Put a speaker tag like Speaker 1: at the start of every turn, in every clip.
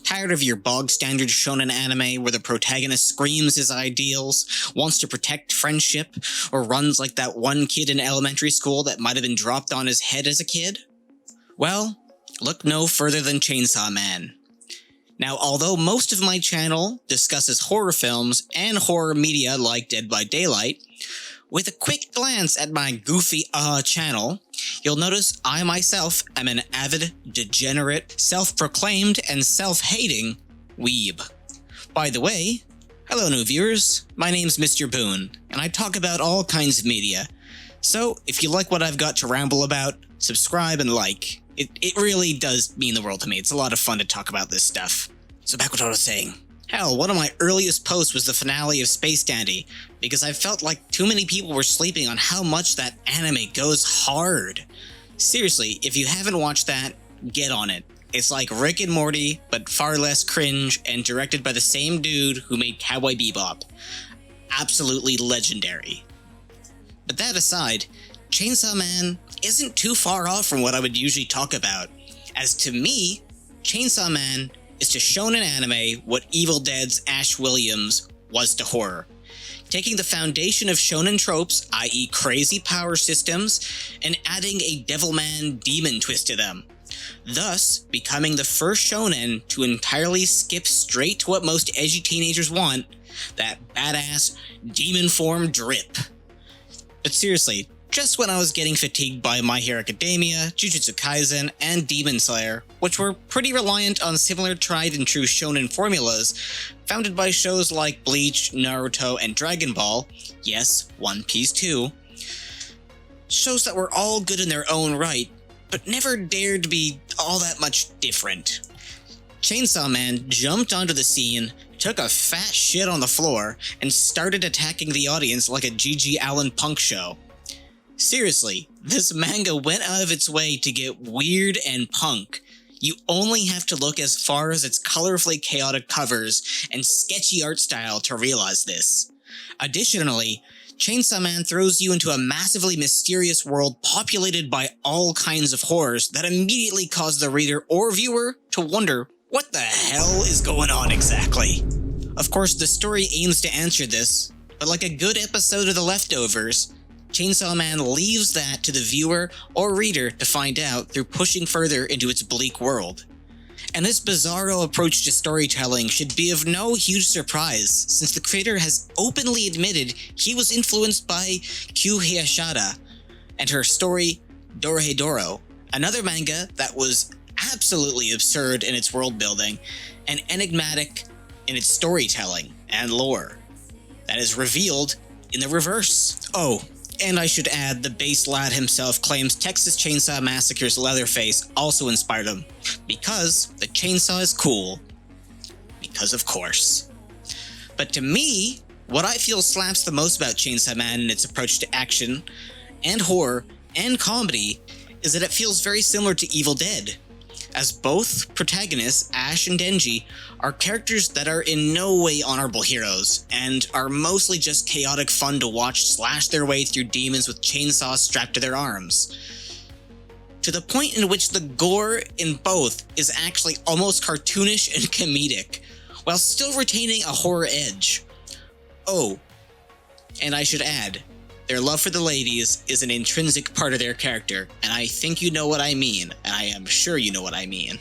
Speaker 1: Tired of your bog-standard shonen anime where the protagonist screams his ideals, wants to protect friendship, or runs like that one kid in elementary school that might have been dropped on his head as a kid? Well, look no further than Chainsawman. Now, although most of my channel discusses horror films and horror media like Dead by Daylight, with a quick glance at my goofy channel, you'll notice I myself am an avid, degenerate, self-proclaimed, and self-hating weeb. By the way, hello new viewers, my name's Mr. Boone, and I talk about all kinds of media. So, if you like what I've got to ramble about, subscribe and like. It really does mean the world to me. It's a lot of fun to talk about this stuff. So back with what I was saying. Hell, one of my earliest posts was the finale of Space Dandy, because I felt like too many people were sleeping on how much that anime goes hard. Seriously, if you haven't watched that, get on it. It's like Rick and Morty, but far less cringe, and directed by the same dude who made Cowboy Bebop. Absolutely legendary. But that aside, Chainsawman isn't too far off from what I would usually talk about, as to me, Chainsawman is to shonen anime what Evil Dead's Ash Williams was to horror. Taking the foundation of shonen tropes, i.e. crazy power systems, and adding a Devilman demon twist to them. Thus, becoming the first shonen to entirely skip straight to what most edgy teenagers want, that badass demon form drip. But seriously, just when I was getting fatigued by My Hero Academia, Jujutsu Kaisen, and Demon Slayer, which were pretty reliant on similar tried-and-true shonen formulas, founded by shows like Bleach, Naruto, and Dragon Ball, yes, One Piece too, shows that were all good in their own right, but never dared to be all that much different. Chainsawman jumped onto the scene, took a fat shit on the floor, and started attacking the audience like a G.G. Allen punk show. Seriously, this manga went out of its way to get weird and punk. You only have to look as far as its colorfully chaotic covers and sketchy art style to realize this. Additionally, Chainsawman throws you into a massively mysterious world populated by all kinds of horrors that immediately cause the reader or viewer to wonder what the hell is going on exactly. Of course, the story aims to answer this, but like a good episode of The Leftovers, Chainsawman leaves that to the viewer or reader to find out through pushing further into its bleak world. And this bizarro approach to storytelling should be of no huge surprise, since the creator has openly admitted he was influenced by Kyu Hiyashida and her story Dorohedoro, another manga that was absolutely absurd in its world building and enigmatic in its storytelling and lore that is revealed in the reverse. Oh, and I should add, the bass lad himself claims Texas Chainsaw Massacre's Leatherface also inspired him, because the chainsaw is cool. Because of course. But to me, what I feel slaps the most about Chainsaw Man and its approach to action, and horror, and comedy, is that it feels very similar to Evil Dead, as both protagonists, Ash and Denji, are characters that are in no way honorable heroes, and are mostly just chaotic fun to watch slash their way through demons with chainsaws strapped to their arms. To the point in which the gore in both is actually almost cartoonish and comedic, while still retaining a horror edge. Oh, and I should add, their love for the ladies is an intrinsic part of their character, and I think you know what I mean, and I am sure you know what I mean.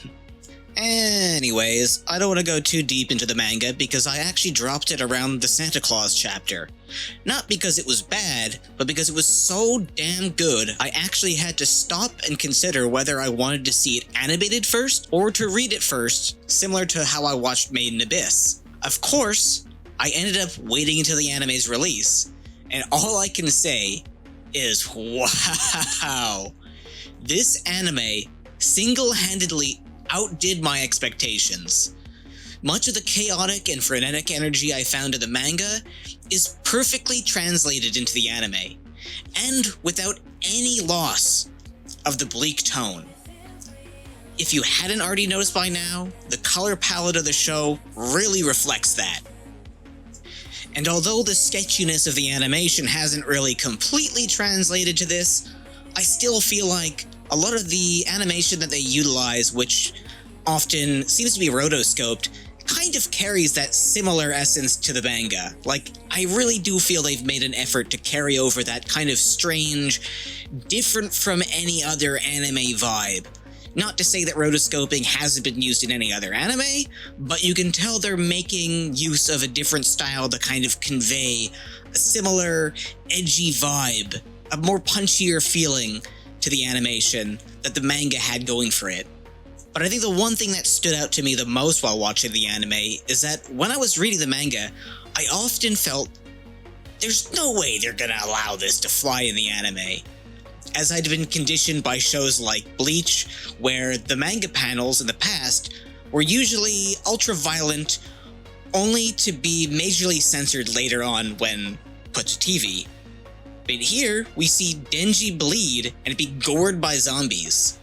Speaker 1: Anyways, I don't want to go too deep into the manga because I actually dropped it around the Santa Claus chapter. Not because it was bad, but because it was so damn good, I actually had to stop and consider whether I wanted to see it animated first or to read it first, similar to how I watched Made in Abyss. Of course, I ended up waiting until the anime's release, and all I can say is wow. This anime single-handedly outdid my expectations. Much of the chaotic and frenetic energy I found in the manga is perfectly translated into the anime, and without any loss of the bleak tone. If you hadn't already noticed by now, the color palette of the show really reflects that. And although the sketchiness of the animation hasn't really completely translated to this, I still feel like a lot of the animation that they utilize, which often seems to be rotoscoped, kind of carries that similar essence to the manga. Like, I really do feel they've made an effort to carry over that kind of strange, different from any other anime vibe. Not to say that rotoscoping hasn't been used in any other anime, but you can tell they're making use of a different style to kind of convey a similar, edgy vibe, a more punchier feeling to the animation that the manga had going for it. But I think the one thing that stood out to me the most while watching the anime is that when I was reading the manga, I often felt there's no way they're gonna allow this to fly in the anime. As I'd been conditioned by shows like Bleach, where the manga panels in the past were usually ultra-violent, only to be majorly censored later on when put to TV. But here, we see Denji bleed and be gored by zombies.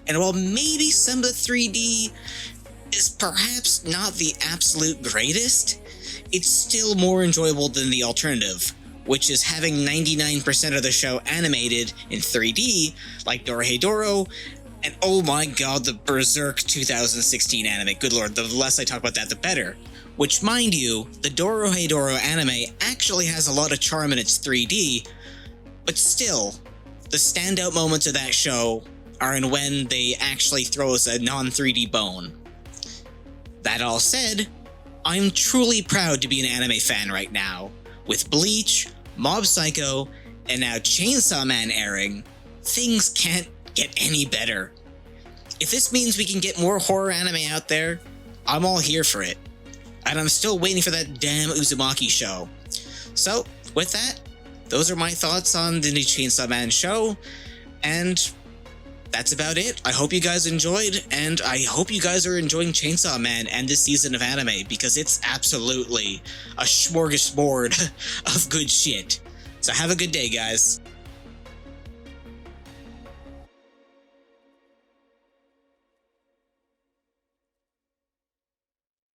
Speaker 1: And while maybe some of the 3D is perhaps not the absolute greatest, it's still more enjoyable than the alternative, which is having 99% of the show animated in 3D, like Dorohedoro, and oh my god, the Berserk 2016 anime. Good lord, the less I talk about that, the better. Which, mind you, the Dorohedoro anime actually has a lot of charm in its 3D, but still, the standout moments of that show are in when they actually throw us a non-3D bone. That all said, I'm truly proud to be an anime fan right now. With Bleach, Mob Psycho, and now Chainsawman airing, things can't get any better. If this means we can get more horror anime out there, I'm all here for it. And I'm still waiting for that damn Uzumaki show. So, with that, those are my thoughts on the new Chainsaw Man show, and that's about it. I hope you guys enjoyed, and I hope you guys are enjoying Chainsaw Man and this season of anime, because it's absolutely a smorgasbord of good shit. So have a good day, guys.